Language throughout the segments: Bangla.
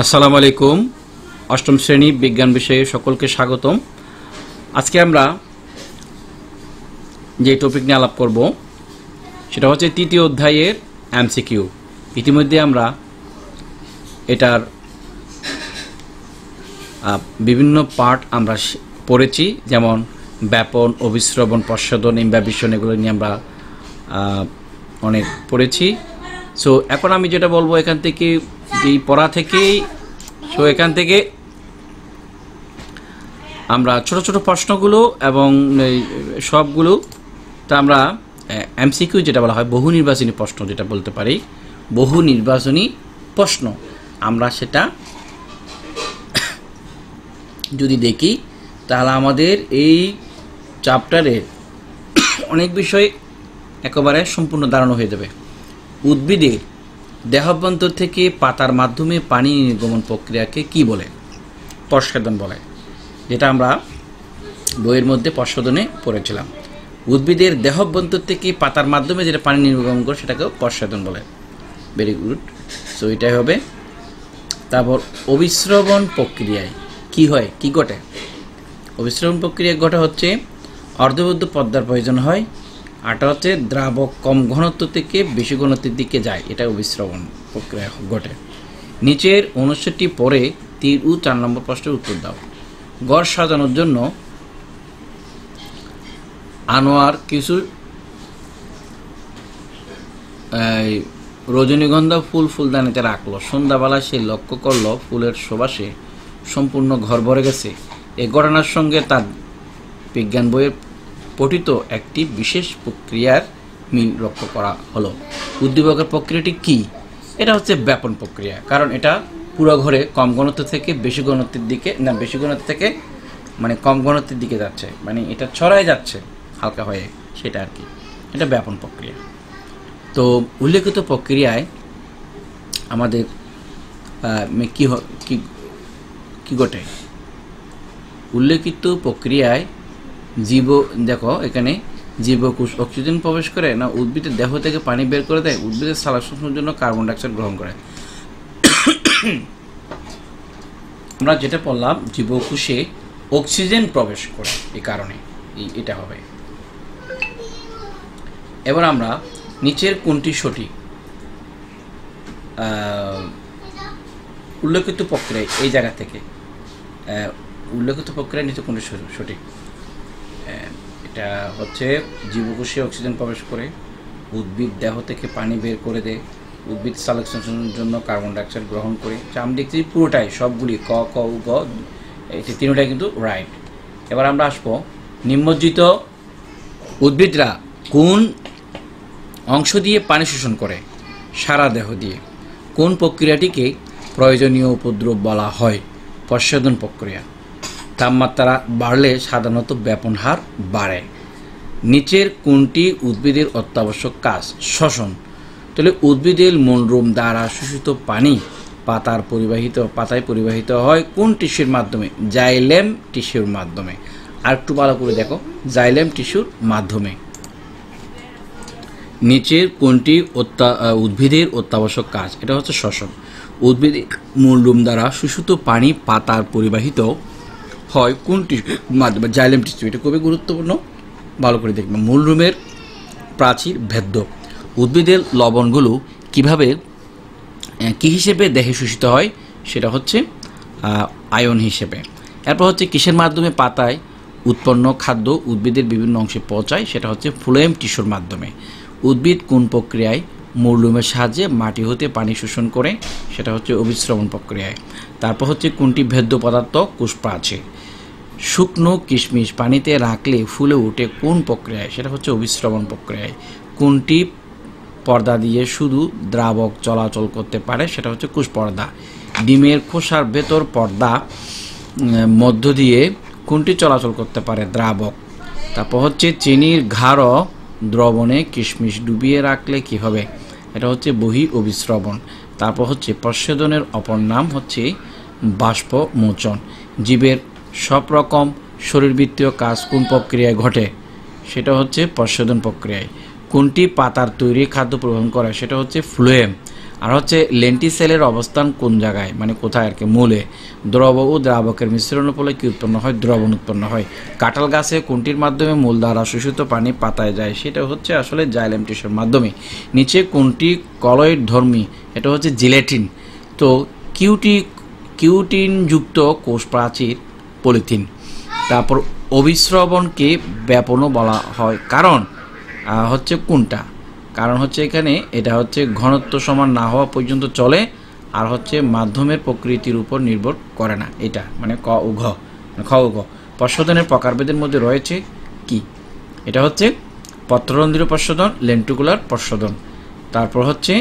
আসসালামু আলাইকুম। অষ্টম শ্রেণী বিজ্ঞান বিষয়ে সকলকে স্বাগতম। আজকে আমরা যে টপিক নিয়ে আলাপ করব সেটা হচ্ছে তৃতীয় অধ্যায়ের এমসিকিউ। ইতিমধ্যে আমরা এটার বিভিন্ন পার্ট আমরা পড়েছি, যেমন ব্যাপন, অভিশ্রবণ, প্রচ্ছদন, ইমব্যাবিশন, এগুলো নিয়ে আমরা অনেক পড়েছি। সো এখন আমি যেটা বলবো এখান থেকে এই পড়া থেকেই এখান থেকে আমরা ছোট ছোট প্রশ্নগুলো এবং সবগুলো তা আমরা এমসিকিউ যেটা বলা হয় বহু নির্বাচনী প্রশ্ন যেটা বলতে পারি, বহু নির্বাচনী প্রশ্ন আমরা সেটা যদি দেখি তাহলে আমাদের এই চ্যাপ্টারের অনেক বিষয় একেবারে সম্পূর্ণ ধারণা হয়ে যাবে। উদ্ভিদের দেহাভ্যন্তর থেকে পাতার মাধ্যমে পানি নির্গমন প্রক্রিয়াকে কি বলে? প্রচ্ছদন বলে, যেটা আমরা বইয়ের মধ্যে প্রচ্ছদনে পড়েছিলাম। উদ্ভিদের দেহাভ্যন্তর থেকে পাতার মাধ্যমে যেটা পানি নির্গমন করে সেটাকেও প্রচ্ছদন বলে। Very good. সো এটাই হবে। তারপর অভিশ্রবণ প্রক্রিয়ায় কি হয়, কি ঘটে? অভিশ্রবণ প্রক্রিয়া ঘটে হচ্ছে অর্ধবদ্ধ পর্দার প্রয়োজন হয়, আরটা হচ্ছে দ্রাবক কম ঘনত্ব থেকে বেশি ঘনত্বের দিকে যায়, এটা অভিশ্রবণ প্রক্রিয়া ঘটে। নিচের 59টি পরে 3 ও 4 নম্বর প্রশ্নের উত্তর দাও। ঘর সাজানোর জন্য আনোয়ার কিছু রজনীগন্ধা ফুল ফুলদানিতে রাখলো। সন্ধ্যাবেলা সে লক্ষ্য করলো ফুলের সুবাসে সম্পূর্ণ ঘর ভরে গেছে। এই ঘটনার সঙ্গে তার বিজ্ঞান বইয়ের পঠিত একটি বিশেষ প্রক্রিয়ার মিল লক্ষ্য করা হলো। উদ্দীপকের প্রক্রিয়াটি কি? এটা হচ্ছে ব্যাপন প্রক্রিয়া, কারণ এটা পুরো ঘরে কম ঘনত্ব থেকে বেশি ঘনত্বের দিকে, না বেশি ঘনত্ব থেকে মানে কম ঘনত্বের দিকে যাচ্ছে, মানে এটা ছড়ায় যাচ্ছে হালকা হয়ে, সেটা আর কি, এটা ব্যাপন প্রক্রিয়া। তো উল্লেখিত প্রক্রিয়ায় আমাদের কি ঘটে? উল্লেখিত প্রক্রিয়ায় দেখো এখানে জীবকোষ অক্সিজেন প্রবেশ করে না উদ্ভিদের দেহ থেকে পানি বের করে দেয়, উদ্ভিদের সালোকসংশ্লেষণের জন্য কার্বন ডাইঅক্সাইড গ্রহণ করে। আমরা যেটা বললাম জীবকোষে অক্সিজেন প্রবেশ করে, এই কারণে এটা হবে। এবার আমরা নিচের কোনটি সঠিক? উল্লেখিত প্রক্রিয়ায় এই জায়গা থেকে উল্লেখিত প্রক্রিয়ায় নিচে কোনটি সঠিক? এটা হচ্ছে জীবকোষে অক্সিজেন প্রবেশ করে, উদ্ভিদ দেহ থেকে পানি বের করে দেয়, উদ্ভিদ সালোকসংশ্লেষণের জন্য কার্বন ডাইঅক্সাইড গ্রহণ করে। আমি দেখছি পুরোটাই সবগুলি ক ক গ এই তিনটাই কিন্তু রাইট। এবার আমরা আসবো নিম্নলিখিত উদ্ভিদরা কোন অংশ দিয়ে পানি শোষণ করে? সারা দেহ দিয়ে। কোন প্রক্রিয়াটিকে প্রয়োজনীয় উপদ্রব বলা হয়? প্রচ্ছদন প্রক্রিয়া। তাপমাত্রা বাড়লে সাধারণত ব্যাপন হার বাড়ে। নিচের কোনটি উদ্ভিদের অত্যাবশ্যক কাজ? শ্বসন। তাহলে উদ্ভিদের মূলরুম দ্বারা শোষিত পানি পাতায় পরিবাহিত হয় কোন টিস্যুর মাধ্যমে? জাইলেম টিস্যুর মাধ্যমে। আর একটু ভালো করে দেখো, জাইলেম টিস্যুর মাধ্যমে। নিচের কোনটি উদ্ভিদের অত্যাবশ্যক কাজ? এটা হচ্ছে শ্বসন। উদ্ভিদের মূলরুম দ্বারা শোষিত পানি পাতার পরিবাহিত হয় কোন টিস্যুর মাধ্যমে? Xylem tissue. এটা খুবই গুরুত্বপূর্ণ, ভালো করে দেখবেন। মূলরুমের প্রাচীর ভেদ্য। উদ্ভিদের লবণগুলো কি হিসেবে দেহে শোষিত হয়? সেটা হচ্ছে আয়ন হিসেবে। এরপর হচ্ছে কিসের মাধ্যমে পাতায় উৎপন্ন খাদ্য উদ্ভিদের বিভিন্ন অংশে পৌঁছায়? সেটা হচ্ছে ফ্লোয়েম টিস্যুর মাধ্যমে। উদ্ভিদ কোন প্রক্রিয়ায় মূলরুমের সাহায্যে মাটি হতে পানি শোষণ করে? সেটা হচ্ছে অভিশ্রবণ প্রক্রিয়ায়। তারপর হচ্ছে কোনটি ভেদ্য পদার্থ? কোষপ্রাচীর। শুকনো কিশমিশ পানিতে রাখলে ফুলে ওঠে কোন প্রক্রিয়ায়? সেটা হচ্ছে অভিশ্রবণ প্রক্রিয়ায়। কোনটি পর্দা দিয়ে শুধু দ্রাবক চলাচল করতে পারে? সেটা হচ্ছে কোষ পর্দা। ডিমের খোসার ভেতর পর্দা মধ্য দিয়ে কোনটি চলাচল করতে পারে? দ্রাবক। তারপর হচ্ছে চিনির গাঢ় দ্রবণে কিশমিশ ডুবিয়ে রাখলে কি হবে? এটা হচ্ছে বহি অভিশ্রবণ। তারপর হচ্ছে প্রচ্ছদনের অপর নাম হচ্ছে বাষ্পমোচন। জীবের সব রকম শরীরবৃত্তীয় কাজ কোন প্রক্রিয়ায় ঘটে? সেটা হচ্ছে প্রচ্ছদন প্রক্রিয়ায়। কোনটি পাতার তৈরি খাদ্য প্রদান করে? সেটা হচ্ছে ফ্লোয়েম। আর হচ্ছে লেন্টিসেলের অবস্থান কোন জায়গায়, মানে কোথায় আর কি, মূলে। দ্রব ও দ্রাবকের মিশ্রণের ফলে কি উৎপন্ন হয়? দ্রবণ উৎপন্ন হয়। কাঁঠাল গাছে কোনটির মাধ্যমে মূল দ্বারা শোষিত পানি পাতায় যায়? সেটা হচ্ছে আসলে জাইলেম টিস্যুর মাধ্যমে। নিচে কোনটি কলয়েড ধর্মী? এটা হচ্ছে জিলেটিন। তো কিউটিনযুক্ত কোষ প্রাচীর পলিথিন। তারপর অভিস্রবণকে ব্যাপনও বলা হয়, কারণ হচ্ছে কোনটা? কারণ হচ্ছে এখানে এটা হচ্ছে ঘনত্ব সমান না হওয়া পর্যন্ত চলে, আর হচ্ছে মাধ্যমের প্রকৃতির উপর নির্ভর করে না। এটা মানে ক ও ঘ, খ ও ঘ। প্রস্রবণের প্রকারভেদের মধ্যে রয়েছে কি? এটা হচ্ছে পত্ররন্ধ্রীয় প্রস্রবণ, লেন্টিকুলার প্রস্রবণ। তারপর হচ্ছে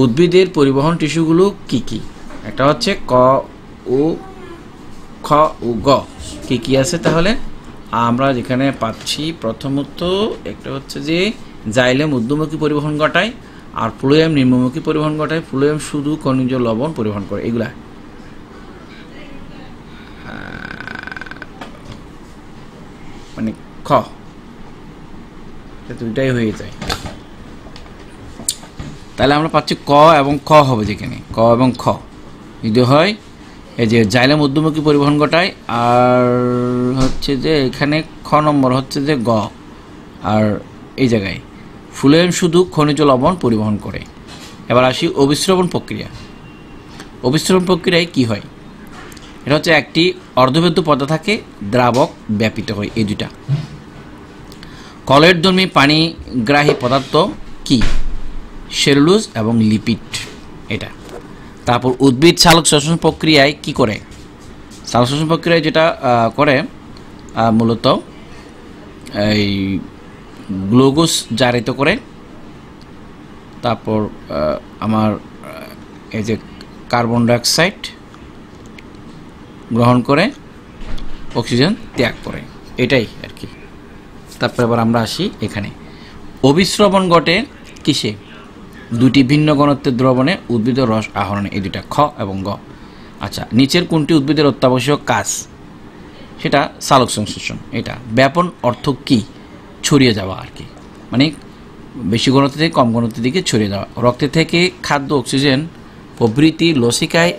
উদ্ভিদের পরিবহন টিস্যুগুলো কি কি? একটা হচ্ছে ক ও খ ও গ। কি কি আছে তাহলে? আমরা যেখানে পাচ্ছি প্রথমত একটা হচ্ছে যে জাইলেম ঊর্ধ্বমুখী পরিবহন ঘটায়, আর ফ্লোয়েম নিম্নমুখী পরিবহন ঘটায়। ফ্লোয়েম শুধু খনিজ লবণ পরিবহন করে। এগুলা মানে খ, দুইটাই হয়ে যায়। তাহলে আমরা পাচ্ছি ক এবং খ হবে, যেখানে ক এবং খ যদি হয়, এই যে জাইলেম ঊর্ধ্বমুখী পরিবহন ঘটায়, আর হচ্ছে যে এখানে খ নম্বর হচ্ছে যে গ, আর এই জায়গায় ফ্লোয়েম শুধু খনিজ লবণ পরিবহন করে। এবার আসি অভিস্রবণ প্রক্রিয়া। অভিস্রবণ প্রক্রিয়ায় কি হয়? এটা হচ্ছে একটি অর্ধবেদ্য পর্দা থাকে, দ্রাবক ব্যাপিত হয়। এই দুটা কলয়েডধর্মী পানিগ্রাহী পদার্থ কি? সেলুলোজ এবং লিপিড। এটা। তারপর উদ্ভিদ সালোক শ্বসন প্রক্রিয়ায় কি করে? সালোক শ্বসন প্রক্রিয়ায় যেটা করে মূলত এই গ্লুকোজ জারিত করে, তারপর আমার এই যে কার্বন ডাইঅক্সাইড গ্রহণ করে অক্সিজেন ত্যাগ করে, এটাই আর কি। তারপর এবার আমরা আসি এখানে। অভিস্রবণ ঘটে কিসে? দুটি ভিন্ন ঘনত্বের দ্রবণে উদ্ভিদের রস আহরণে। এই দুটা খ এবং গ। আচ্ছা, নিচের কোনটি উদ্ভিদের অত্যাবশ্যক কাজ? সেটা সালোক সংশ্লেষণ। এটা। ব্যাপন অর্থ কি? ছড়িয়ে যাওয়া আর কি, মানে বেশি ঘনত্ব থেকে কম ঘনত্বের দিকে ছড়িয়ে যাওয়া। রক্তে থেকে খাদ্য, অক্সিজেন প্রভৃতি লসিকায়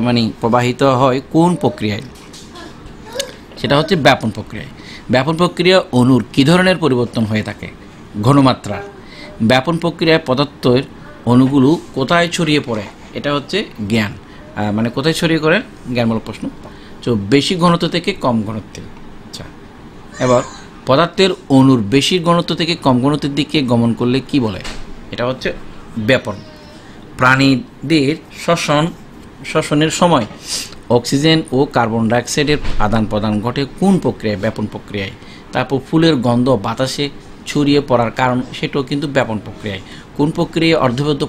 মানে প্রবাহিত হয় কোন প্রক্রিয়ায়? সেটা হচ্ছে ব্যাপন প্রক্রিয়ায়। ব্যাপন প্রক্রিয়া অণুর কী ধরনের পরিবর্তন হয়ে থাকে? ঘনমাত্রা। ব্যাপন প্রক্রিয়ায় পদার্থের অণুগুলো কোথায় ছড়িয়ে পড়ে? এটা হচ্ছে জ্ঞান, মানে কোথায় ছড়িয়ে পড়ে? জ্ঞানমূলক প্রশ্ন। তো বেশি ঘনত্ব থেকে কম ঘনত্বে। আচ্ছা, এবার পদার্থের অণুর বেশি ঘনত্ব থেকে কম ঘনত্বের দিকে গমন করলে কি বলে? এটা হচ্ছে ব্যাপন। প্রাণীদের শ্বসনের সময় অক্সিজেন ও কার্বন ডাইঅক্সাইডের আদান প্রদান ঘটে কোন প্রক্রিয়ায়? ব্যাপন প্রক্রিয়ায়। তারপর ফুলের গন্ধ বাতাসে ছড়িয়ে পড়ার কারণ, সেটাও কিন্তু ব্যাপন প্রক্রিয়ায়। কোন প্রক্রিয়ায় অর্ধবদ্ধ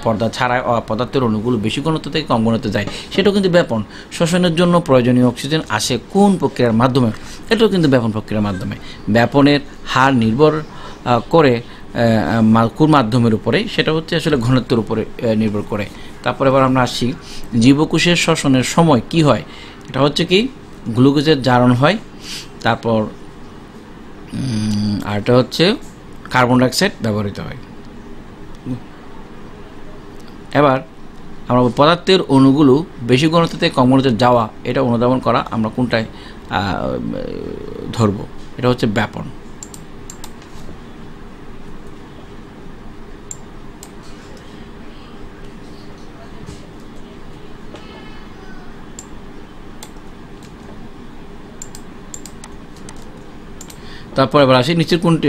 পর্দা ছাড়া পদার্থের অণুগুলো বেশি ঘনত্ব থেকে কম ঘনত্বে যায়? সেটাও কিন্তু ব্যাপন। শ্বসনের জন্য প্রয়োজনীয় অক্সিজেন আসে কোন প্রক্রিয়ার মাধ্যমে? এটাও কিন্তু ব্যাপন প্রক্রিয়ার মাধ্যমে। ব্যাপনের হার নির্ভর করে কোন মাধ্যমের উপরে? সেটা হচ্ছে আসলে ঘনত্বের উপরে নির্ভর করে। তারপরে এবার আমরা আসি জীবকোষের শ্বসনের সময় কি হয়? এটা হচ্ছে কি গ্লুকোজের জারণ হয়, তারপর আর এটা হচ্ছে কার্বন ডাইঅক্সাইড ব্যবহৃত হয়। এবার আমরা পদার্থের অণুগুলো বেশি ঘনত্ব থেকে কম ঘনত্বে যাওয়া, এটা অনুধাবন করা আমরা কোনটায় ধরব? এটা হচ্ছে ব্যাপন। তারপর এবার আসি নিচের কোনটি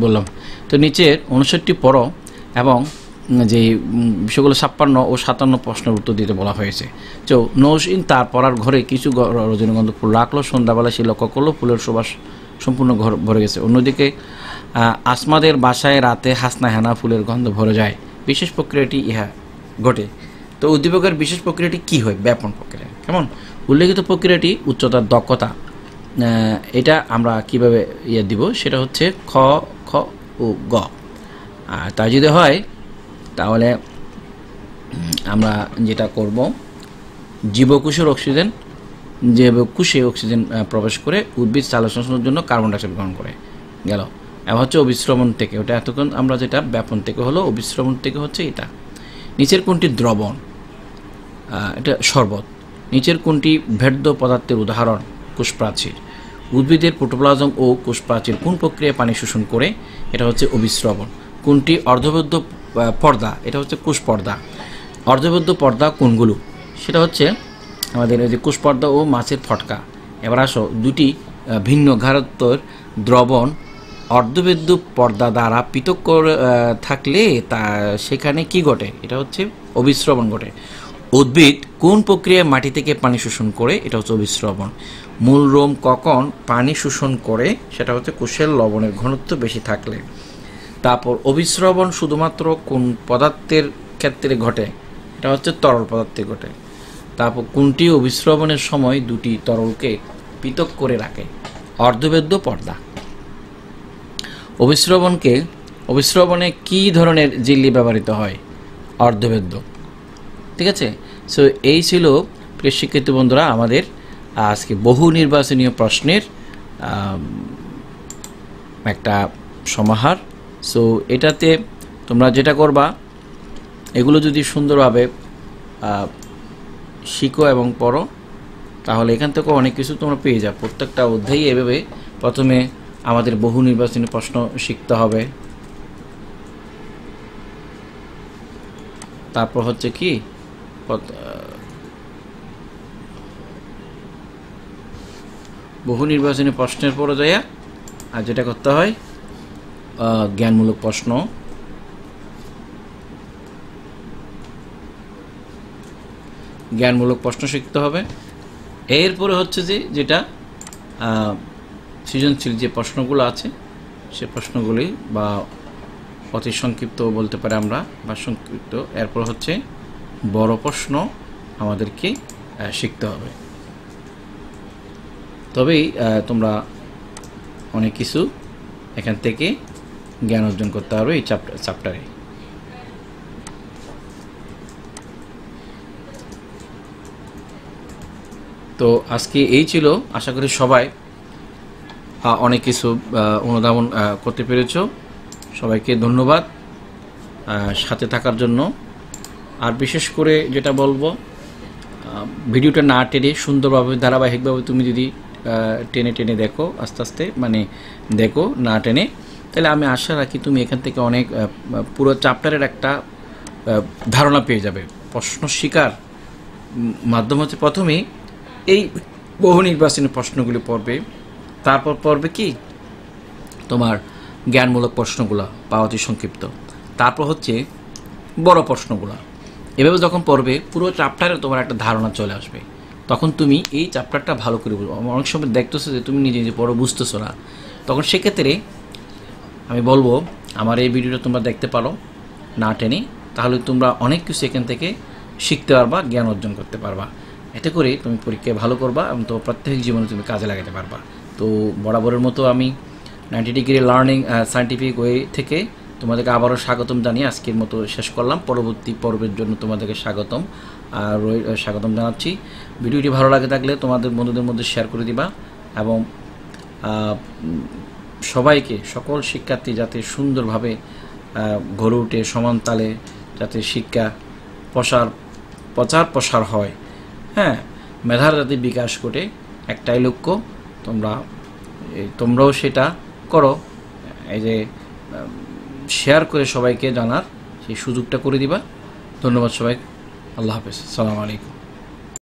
বললাম। তো নিচের 59টি পড়ো এবং যে বিষয়গুলো 56 ও 57 প্রশ্নের উত্তর দিতে বলা হয়েছে। তো নৌসিন তার পড়ার ঘরে কিছু রজনীগন্ধা ফুল রাখলো, সন্ধ্যাবেলা সে লক্ষ্য করলো ফুলের সুবাস সম্পূর্ণ ঘর ভরে গেছে। অন্যদিকে আসমাদের বাসায় রাতে হাসনা হেনা ফুলের গন্ধ ভরে যায়। বিশেষ প্রক্রিয়াটি ইহা ঘটে। তো উদ্দীপকের বিশেষ প্রক্রিয়াটি কি হয়? ব্যাপন প্রক্রিয়া। কেমন? উল্লেখিত প্রক্রিয়াটি উচ্চতার দক্ষতা, এটা আমরা কিভাবে দিব? সেটা হচ্ছে খ, খ ও গ। আর তা যদি হয় তাহলে আমরা যেটা করব, জীবকোষের অক্সিজেন, জীবকোষে অক্সিজেন প্রবেশ করে উদ্ভিদ সালোক সংশ্লেষণের জন্য কার্বন ডাইঅক্সাইড গ্রহণ করে গেল। এবার হচ্ছে অবিশ্রবণ থেকে, ওটা এতক্ষণ আমরা যেটা ব্যাপন থেকে হলো, অবিশ্রবণ থেকে হচ্ছে এটা। নিচের কোনটি দ্রবণ? এটা শরবত। নিচের কোনটি ভেদ্য পদার্থের উদাহরণ? কোষপ্রাচীর। উদ্ভিদের প্রোটোপ্লাজম ও কোষপ্রাচীর কোন প্রক্রিয়ায় পানি শোষণ করে? এটা হচ্ছে অভিস্রবণ। কোনটি অর্ধবদ্ধ পর্দা? এটা হচ্ছে কোষ পর্দা। অর্ধবদ্ধ পর্দা কোনগুলো? সেটা হচ্ছে আমাদের এই যে কোষ পর্দা ও মাছের ফটকা। এবার আসো, দুটি ভিন্ন ঘনত্বের দ্রবণ অর্ধবদ্ধ পর্দা দ্বারা পৃথক করে থাকলে তা সেখানে কি ঘটে? এটা হচ্ছে অভিস্রবণ ঘটে। উদ্ভিদ কোন প্রক্রিয়ায় মাটি থেকে পানি শোষণ করে? এটা হচ্ছে অভিস্রবণ। মূল রোম কখন পানি শোষণ করে? সেটা হচ্ছে কোষের লবণের ঘনত্ব বেশি থাকলে। তারপর অভিস্রবণ শুধুমাত্র কোন পদার্থের ক্ষেত্রে ঘটে? এটা হচ্ছে তরল পদার্থে ঘটে। তারপর কোনটি অভিস্রবণের সময় দুটি তরলকে পৃথক করে রাখে? অর্ধবেদ্য পর্দা। অভিস্রবণে কি ধরনের ঝিল্লি ব্যবহৃত হয়? অর্ধবেদ্য। ঠিক আছে। সো এই ছিল প্রিয় শিক্ষার্থী বন্ধুরা আমাদের আজকে বহু নির্বাচনীয় প্রশ্নের একটা সমাহার। সো এটাতে তোমরা যেটা করবা, এগুলো যদি সুন্দরভাবে শিখো এবং পড়ো, তাহলে এখান থেকে অনেক কিছু তোমরা পেয়ে যাবে। প্রত্যেকটা অধ্যায়ে এভাবে প্রথমে আমাদের বহু নির্বাচনী প্রশ্ন শিখতে হবে, তারপর হচ্ছে কি বহু নির্বাচনী প্রশ্নের পরে যাইয়া আর যেটা করতে হয় জ্ঞানমূলক প্রশ্ন, শিখতে হবে। এরপরে হচ্ছে যেটা সৃজনশীল যে প্রশ্নগুলো আছে সে প্রশ্নগুলি বা অতি সংক্ষিপ্ত বলতে পারে আমরা বা সংক্ষিপ্ত, এরপর হচ্ছে বড় প্রশ্ন আমাদেরকে শিখতে হবে। তবেই তোমরা অনেক কিছু এখান থেকে জ্ঞান অর্জন করতে পারবে এই চ্যাপ্টারে। তো আজকে এই ছিল, আশা করি সবাই অনেক কিছু অনুধাবন করতে পেরেছো। সবাইকে ধন্যবাদ সাথে থাকার জন্য। আর বিশেষ করে যেটা বলবো, ভিডিওটা না টেনে সুন্দরভাবে ধারাবাহিকভাবে তুমি যদি টেনে টেনে দেখো, আস্তে আস্তে মানে দেখো, না টেনে, তাহলে আমি আশা রাখি তুমি এখান থেকে অনেক পুরো চ্যাপ্টারের একটা ধারণা পেয়ে যাবে। প্রশ্ন শিকার মাধ্যম হচ্ছে প্রথমেই এই বহু নির্বাচনী প্রশ্নগুলি পড়বে, তারপর পড়বে কি তোমার জ্ঞানমূলক প্রশ্নগুলো বা অতি সংক্ষিপ্ত, তারপর হচ্ছে বড় প্রশ্নগুলো। এভাবে যখন পড়বে পুরো চ্যাপ্টারে তোমার একটা ধারণা চলে আসবে, তখন তুমি এই চ্যাপ্টারটা ভালো করে বুঝবো। অনেক সময় দেখতেছো যে তুমি নিজে নিজে পড়ো, বুঝতেছো না, তখন সেক্ষেত্রে আমি বলবো আমার এই ভিডিওটা তোমরা দেখতে পারো না টেনে, তাহলে তোমরা অনেক কিছু এখান থেকে শিখতে পারবা, জ্ঞান অর্জন করতে পারবা। এতে করে তুমি পরীক্ষায় ভালো করবা এবং তো প্রত্যেক জীবনে তুমি কাজে লাগাতে পারবা। তো বরাবরের মতো আমি 90 ডিগ্রি লার্নিং সায়েন্টিফিক ওয়ে থেকে তোমাদেরকে আবারও স্বাগতম জানিয়ে আজকের মতো শেষ করলাম। পরবর্তী পর্বের জন্য তোমাদেরকে স্বাগতম জানাচ্ছি। ভিডিওটি ভালো লাগে থাকলে তোমাদের বন্ধুদের মধ্যে শেয়ার করে দিবা এবং সবাইকে, সকল শিক্ষার্থী যাতে সুন্দরভাবে গড়ে উঠে, সমান তালে যাতে শিক্ষা প্রচার হয়, হ্যাঁ, মেধার যাতে বিকাশ ঘটে, একটাই লক্ষ্য। তোমরাও সেটা করো, এই যে শেয়ার করে সবাইকে জানার সেই সুযোগটা করে দিবা। ধন্যবাদ সবাই, আল্লাহ হাফেজ, আসসালামু আলাইকুম।